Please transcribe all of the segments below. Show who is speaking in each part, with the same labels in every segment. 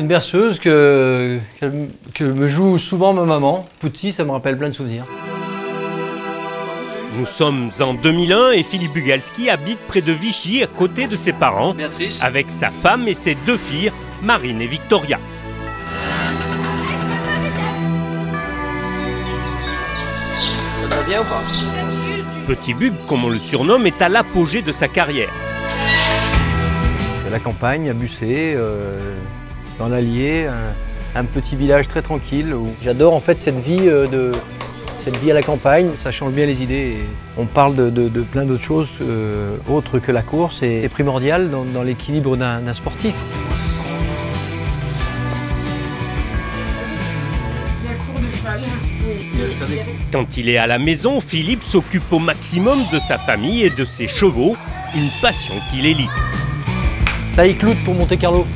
Speaker 1: Une berceuse que me joue souvent ma maman. Petit, ça me rappelle plein de souvenirs.
Speaker 2: Nous sommes en 2001 et Philippe Bugalski habite près de Vichy, à côté de ses parents,
Speaker 1: Béatrice.
Speaker 2: avec sa femme et ses 2 filles, Marine et Victoria.
Speaker 1: Ça va bien ou pas?
Speaker 2: Petit Bug, comme on le surnomme, est à l'apogée de sa carrière.
Speaker 1: Je suis à la campagne, à Bussé, dans l'Allier, un petit village très tranquille. J'adore en fait cette vie à la campagne, ça change bien les idées. Et on parle de plein d'autres choses autres que la course et c'est primordial dans l'équilibre d'un sportif.
Speaker 2: Quand il est à la maison, Philippe s'occupe au maximum de sa famille et de ses chevaux, une passion qui les lie.
Speaker 1: Là, il cloute pour Monte Carlo.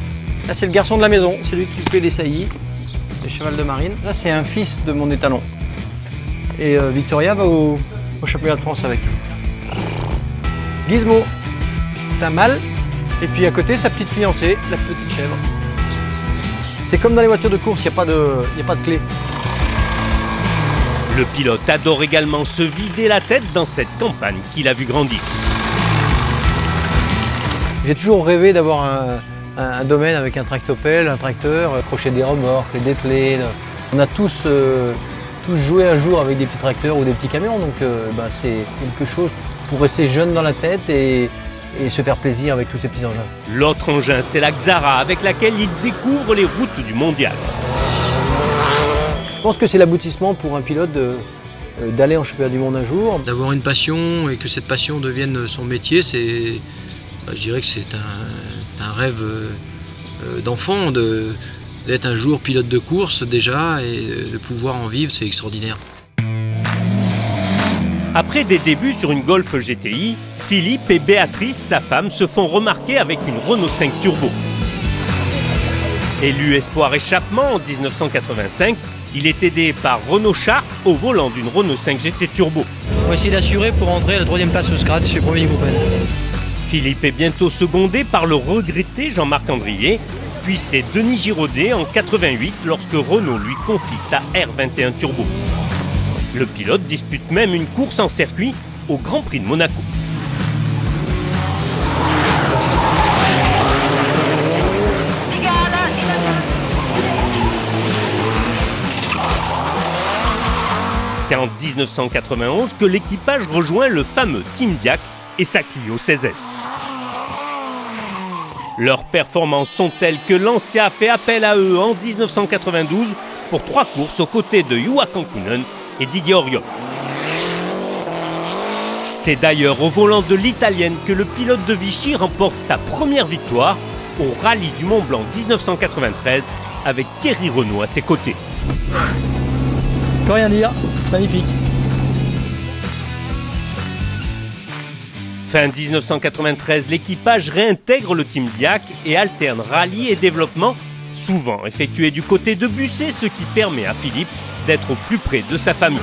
Speaker 1: Là, c'est le garçon de la maison, c'est lui qui fait les saillies. C'est le cheval de Marine. Là, c'est un fils de mon étalon. Et Victoria va au championnat de France avec. Gizmo, c'est un mâle. Et puis à côté, sa petite fiancée, la petite chèvre. C'est comme dans les voitures de course, il n'y a pas de clé.
Speaker 2: Le pilote adore également se vider la tête dans cette campagne qu'il a vu grandir.
Speaker 1: J'ai toujours rêvé d'avoir un domaine avec un tractopelle, un tracteur, accrocher des remorques, les dételer. On a tous joué un jour avec des petits tracteurs ou des petits camions, donc c'est quelque chose pour rester jeune dans la tête et se faire plaisir avec tous ces petits engins.
Speaker 2: L'autre engin, c'est la Xara, avec laquelle il découvre les routes du mondial.
Speaker 1: Je pense que c'est l'aboutissement pour un pilote d'aller en championnat du monde un jour. D'avoir une passion et que cette passion devienne son métier, je dirais que c'est un rêve d'enfant d'être un jour pilote de course déjà et de pouvoir en vivre, c'est extraordinaire.
Speaker 2: Après des débuts sur une Golf GTI, Philippe et Béatrice, sa femme, se font remarquer avec une Renault 5 Turbo. Élu espoir échappement en 1985, il est aidé par Renaud Chartres au volant d'une Renault 5 GT Turbo.
Speaker 1: On va essayer d'assurer pour entrer à la 3e place au scratch chez Premier Groupel.
Speaker 2: Philippe est bientôt secondé par le regretté Jean-Marc Andrier, puis c'est Denis Giraudet en 88 lorsque Renault lui confie sa R21 Turbo. Le pilote dispute même une course en circuit au Grand Prix de Monaco. C'est en 1991 que l'équipage rejoint le fameux Team Diac et sa Clio 16S. Leurs performances sont telles que Lancia fait appel à eux en 1992 pour 3 courses aux côtés de Juha Kankkunen et Didier Auriol. C'est d'ailleurs au volant de l'italienne que le pilote de Vichy remporte sa première victoire au Rallye du Mont Blanc 1993 avec Thierry Renault à ses côtés.
Speaker 1: Je peux rien dire, magnifique.
Speaker 2: Fin 1993, l'équipage réintègre le Team Diac et alterne rallye et développement, souvent effectué du côté de Bussé, ce qui permet à Philippe d'être au plus près de sa famille.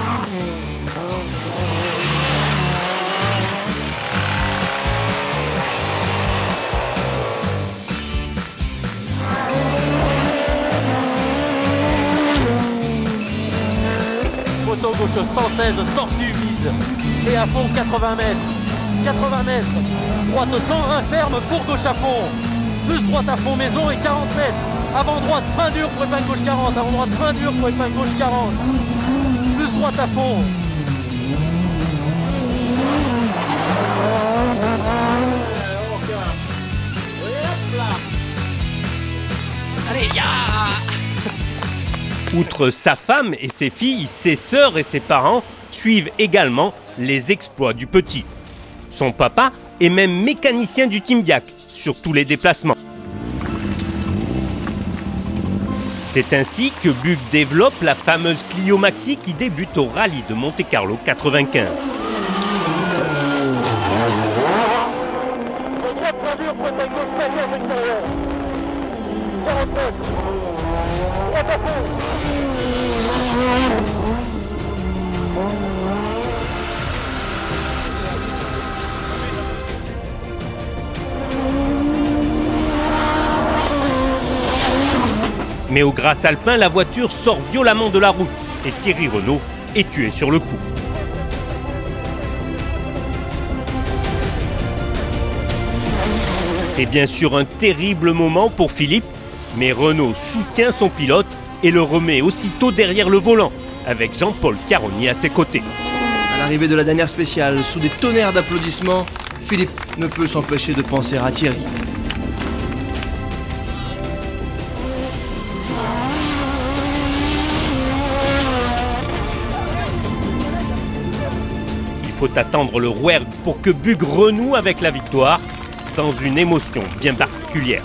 Speaker 3: Poteau gauche 116, sortie humide et à fond 80 mètres. 80 mètres, droite sans rein ferme pour gauche à fond, plus droite à fond maison et 40 mètres, avant droite frein dur pour épingle gauche 40, avant droite frein dur pour épingle gauche 40, plus droite à fond. Allez, ya!
Speaker 2: Outre sa femme et ses filles, ses sœurs et ses parents suivent également les exploits du petit. Son papa est même mécanicien du Team Diac sur tous les déplacements. C'est ainsi que Bug développe la fameuse Clio Maxi qui débute au rallye de Monte Carlo 95. Mais au Grasse Alpin, la voiture sort violemment de la route et Thierry Renault est tué sur le coup. C'est bien sûr un terrible moment pour Philippe, mais Renault soutient son pilote et le remet aussitôt derrière le volant, avec Jean-Paul Caronnier à ses côtés.
Speaker 4: À l'arrivée de la dernière spéciale, sous des tonnerres d'applaudissements, Philippe ne peut s'empêcher de penser à Thierry.
Speaker 2: Il faut attendre le Rouergue pour que Bug renoue avec la victoire, dans une émotion bien particulière.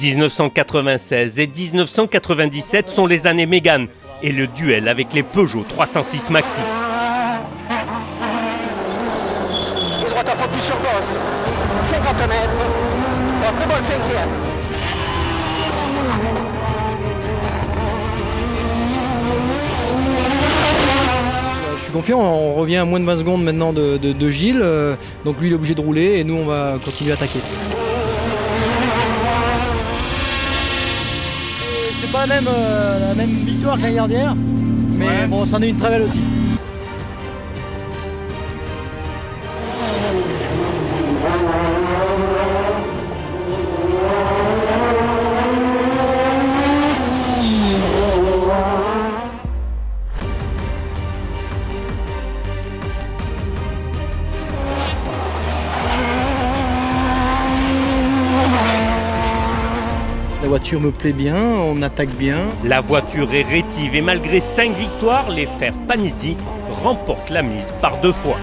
Speaker 2: « 1996 et 1997 sont les années Mégane et le duel avec les Peugeot 306 Maxi.
Speaker 5: Et droite à fond plus sur bosse, 50 mètres, en très bonne cinquième.
Speaker 1: Je suis confiant, on revient à moins de 20 secondes maintenant de Gilles, donc lui il est obligé de rouler et nous on va continuer à attaquer. C'est pas la même victoire que l'année dernière, mais ouais. Bon, c'en est une très belle aussi. La voiture me plaît bien, on attaque bien.
Speaker 2: La voiture est rétive et malgré 5 victoires, les frères Panizzi remportent la mise par 2 fois.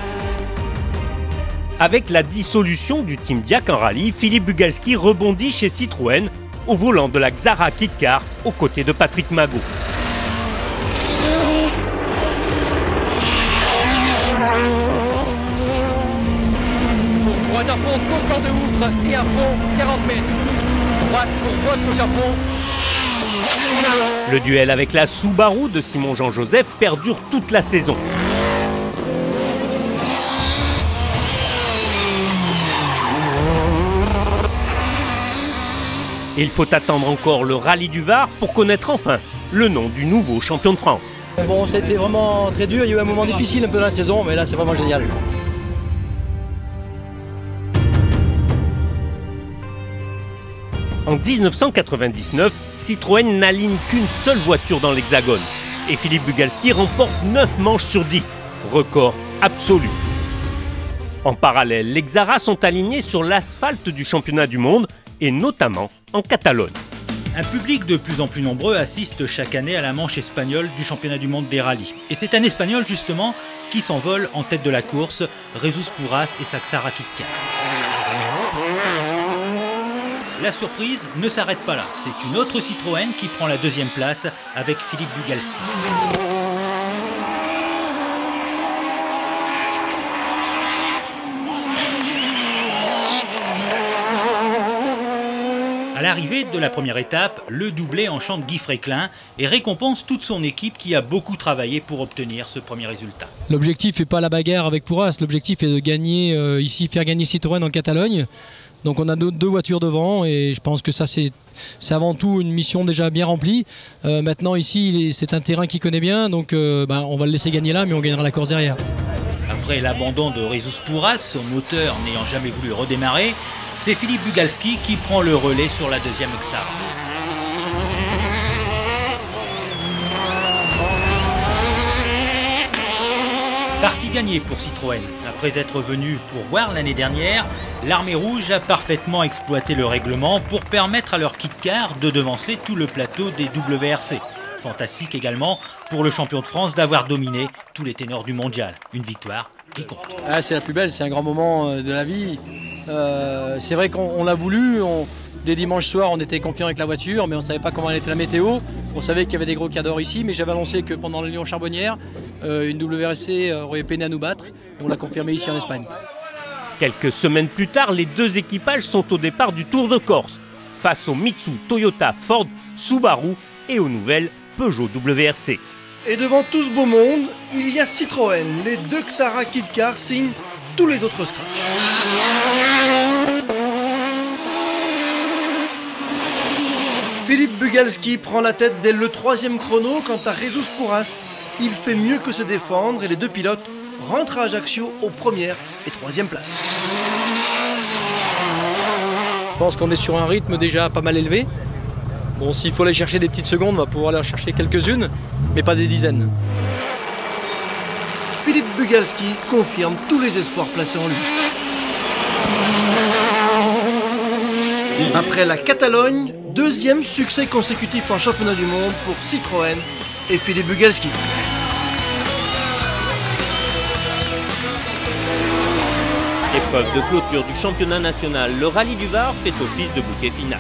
Speaker 2: Avec la dissolution du Team Diac en rallye, Philippe Bugalski rebondit chez Citroën au volant de la Xara Kit-Car aux côtés de Patrick Magot.
Speaker 6: Droite à fond, côte de Houtre et à fond, 40 mètres. Droite pour votre Japon.
Speaker 2: Le duel avec la Subaru de Simon Jean-Joseph perdure toute la saison. Il faut attendre encore le rallye du Var pour connaître enfin le nom du nouveau champion de France.
Speaker 1: Bon, c'était vraiment très dur, il y a eu un moment difficile un peu dans la saison, mais là c'est vraiment génial.
Speaker 2: En 1999, Citroën n'aligne qu'une seule voiture dans l'Hexagone et Philippe Bugalski remporte 9 manches sur 10, record absolu. En parallèle, les Xara sont alignés sur l'asphalte du championnat du monde et notamment en Catalogne.
Speaker 7: Un public de plus en plus nombreux assiste chaque année à la manche espagnole du championnat du monde des rallyes. Et c'est un Espagnol justement qui s'envole en tête de la course, Jesus Puras et sa Xara Kit-Car. La surprise ne s'arrête pas là. C'est une autre Citroën qui prend la 2e place avec Philippe Bugalski. À l'arrivée de la première étape, le doublé enchante Guy Fréquelin et récompense toute son équipe qui a beaucoup travaillé pour obtenir ce premier résultat.
Speaker 1: L'objectif n'est pas la bagarre avec Puras, l'objectif est de gagner ici, faire gagner Citroën en Catalogne. Donc on a 2 voitures devant et je pense que ça c'est avant tout une mission déjà bien remplie. Maintenant ici c'est un terrain qu'il connaît bien, donc on va le laisser gagner là mais on gagnera la course derrière.
Speaker 7: Après l'abandon de Jesus Puras, son moteur n'ayant jamais voulu redémarrer, c'est Philippe Bugalski qui prend le relais sur la 2e Xara. Partie gagnée pour Citroën. Après être venu pour voir l'année dernière, l'Armée Rouge a parfaitement exploité le règlement pour permettre à leur Kit-Car de devancer tout le plateau des WRC. Fantastique également pour le champion de France d'avoir dominé tous les ténors du mondial. Une victoire qui compte.
Speaker 1: Ah, c'est la plus belle, c'est un grand moment de la vie. C'est vrai qu'on l'a voulu. Dès dimanche soir, on était confiant avec la voiture, mais on ne savait pas comment elle était la météo. On savait qu'il y avait des gros cadors ici, mais j'avais annoncé que pendant la Lyon Charbonnière, une WRC aurait peiné à nous battre. On l'a confirmé ici en Espagne.
Speaker 2: Quelques semaines plus tard, les 2 équipages sont au départ du Tour de Corse, face aux Mitsu, Toyota, Ford, Subaru et aux nouvelles Peugeot WRC.
Speaker 4: Et devant tout ce beau monde, il y a Citroën. Les deux Xara Kit Car signent tous les autres scratchs. Philippe Bugalski prend la tête dès le 3e chrono. Quant à Jesus Pourras, il fait mieux que se défendre et les deux pilotes rentrent à Ajaccio aux 1ère et 3e places.
Speaker 8: Je pense qu'on est sur un rythme déjà pas mal élevé. Bon, s'il faut aller chercher des petites secondes, on va pouvoir aller en chercher quelques-unes, mais pas des dizaines.
Speaker 4: Philippe Bugalski confirme tous les espoirs placés en lui. Après la Catalogne, 2e succès consécutif en championnat du monde pour Citroën et Philippe Bugalski.
Speaker 2: Épreuve de clôture du championnat national, le rallye du Var fait office de bouquet final.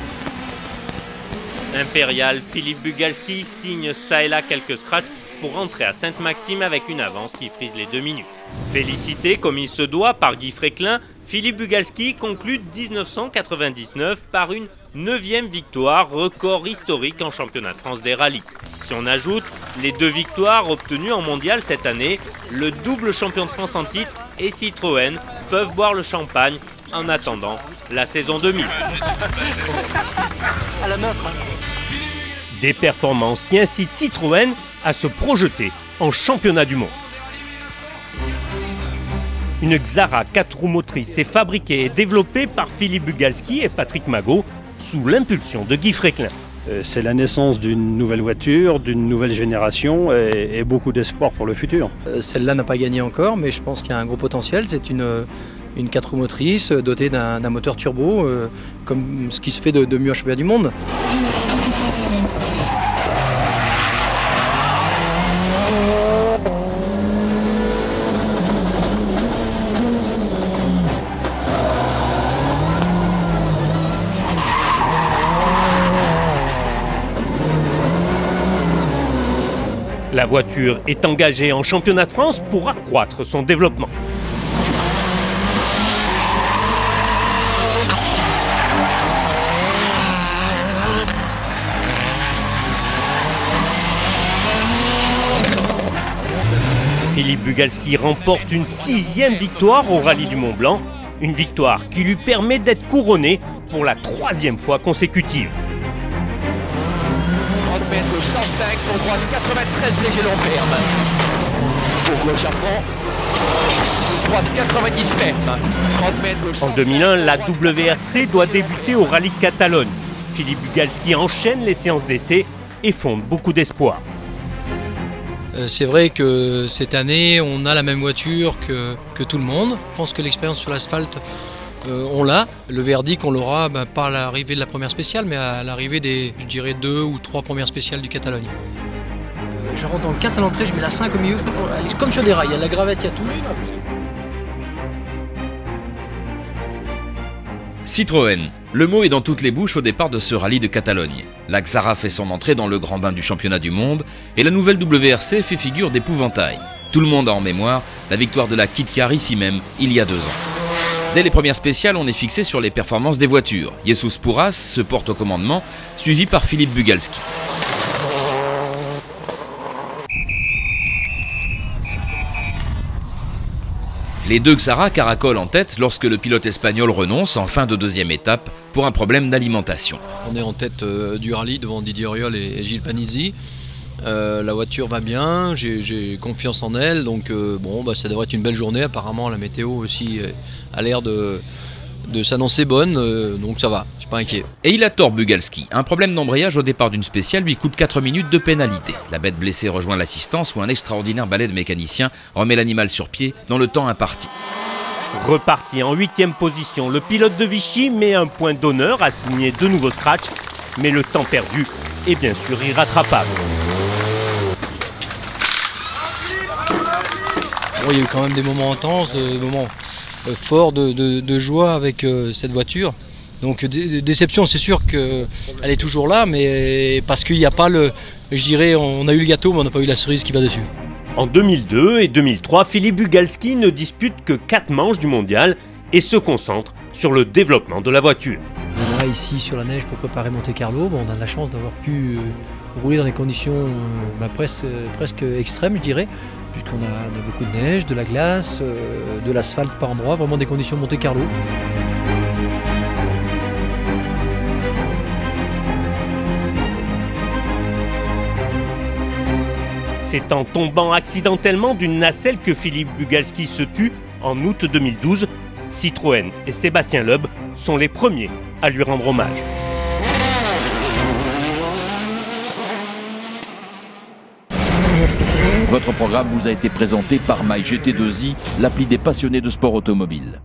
Speaker 2: Impérial, Philippe Bugalski signe ça et là quelques scratchs pour rentrer à Sainte-Maxime avec une avance qui frise les 2 minutes. Félicité comme il se doit par Guy Fréquelin, Philippe Bugalski conclut 1999 par une 9e victoire, record historique en championnat de France des rallyes. Si on ajoute les 2 victoires obtenues en mondial cette année, le double champion de France en titre et Citroën peuvent boire le champagne en attendant la saison 2000. Des performances qui incitent Citroën à se projeter en championnat du monde. Une Xara 4 roues motrices est fabriquée et développée par Philippe Bugalski et Patrick Magot sous l'impulsion de Guy Fréquelin.
Speaker 9: C'est la naissance d'une nouvelle voiture, d'une nouvelle génération et beaucoup d'espoir pour le futur.
Speaker 8: Celle-là n'a pas gagné encore, mais je pense qu'il y a un gros potentiel. C'est une 4 roues motrices dotée d'un moteur turbo, comme ce qui se fait de mieux en championnat du monde.
Speaker 2: La voiture est engagée en championnat de France pour accroître son développement. Philippe Bugalski remporte une 6e victoire au Rallye du Mont-Blanc, une victoire qui lui permet d'être couronné pour la 3e fois consécutive.
Speaker 6: 30 mètres gauche 105, pour droite 93 léger long ferme. Pour gauche à fond, droite 90 ferme. 30 mètres gauche 105.
Speaker 2: En 2001, la WRC doit débuter au Rallye de Catalogne. Philippe Bugalski enchaîne les séances d'essai et fonde beaucoup d'espoir.
Speaker 8: C'est vrai que cette année, on a la même voiture que tout le monde. Je pense que l'expérience sur l'asphalte, on l'a. Le verdict, on l'aura pas à l'arrivée de la première spéciale, mais à l'arrivée des, je dirais, 2 ou 3 premières spéciales du Catalogne. Je rentre dans le 4 à l'entrée, je mets la 5 au milieu, comme sur des rails, il y a de la gravette, il y a tout.
Speaker 10: Citroën. Le mot est dans toutes les bouches au départ de ce rallye de Catalogne. La Xara fait son entrée dans le grand bain du championnat du monde et la nouvelle WRC fait figure d'épouvantail. Tout le monde a en mémoire la victoire de la Kit Car ici même, il y a 2 ans. Dès les premières spéciales, on est fixé sur les performances des voitures. Jesus Pourras se porte au commandement, suivi par Philippe Bugalski. Les 2 Xara caracolent en tête lorsque le pilote espagnol renonce en fin de 2e étape pour un problème d'alimentation.
Speaker 8: On est en tête du rallye devant Didier Auriol et Gilles Panizzi. La voiture va bien, j'ai confiance en elle, donc ça devrait être une belle journée. Apparemment la météo aussi a l'air de s'annoncer bonne, donc ça va, je suis pas inquiet.
Speaker 10: Et il a tort Bugalski, un problème d'embrayage au départ d'une spéciale lui coûte 4 minutes de pénalité. La bête blessée rejoint l'assistance où un extraordinaire balai de mécanicien remet l'animal sur pied dans le temps imparti.
Speaker 2: Reparti en 8e position, le pilote de Vichy met un point d'honneur à signer de nouveaux scratchs, mais le temps perdu est bien sûr irrattrapable.
Speaker 8: Bon, il y a eu quand même des moments intenses, des moments forts de joie avec cette voiture. Donc déception, c'est sûr qu'elle est toujours là, mais parce qu'il n'y a pas je dirais, on a eu le gâteau, mais on n'a pas eu la cerise qui va dessus.
Speaker 2: En 2002 et 2003, Philippe Bugalski ne dispute que 4 manches du mondial et se concentre sur le développement de la voiture.
Speaker 8: On est là ici sur la neige pour préparer Monte Carlo. Bon, on a de la chance d'avoir pu rouler dans des conditions presque extrêmes, je dirais, puisqu'on a beaucoup de neige, de la glace, de l'asphalte par endroits, vraiment des conditions Monte Carlo.
Speaker 2: C'est en tombant accidentellement d'une nacelle que Philippe Bugalski se tue en août 2012. Citroën et Sébastien Loeb sont les premiers à lui rendre hommage.
Speaker 11: Votre programme vous a été présenté par MyGT2i, l'appli des passionnés de sport automobile.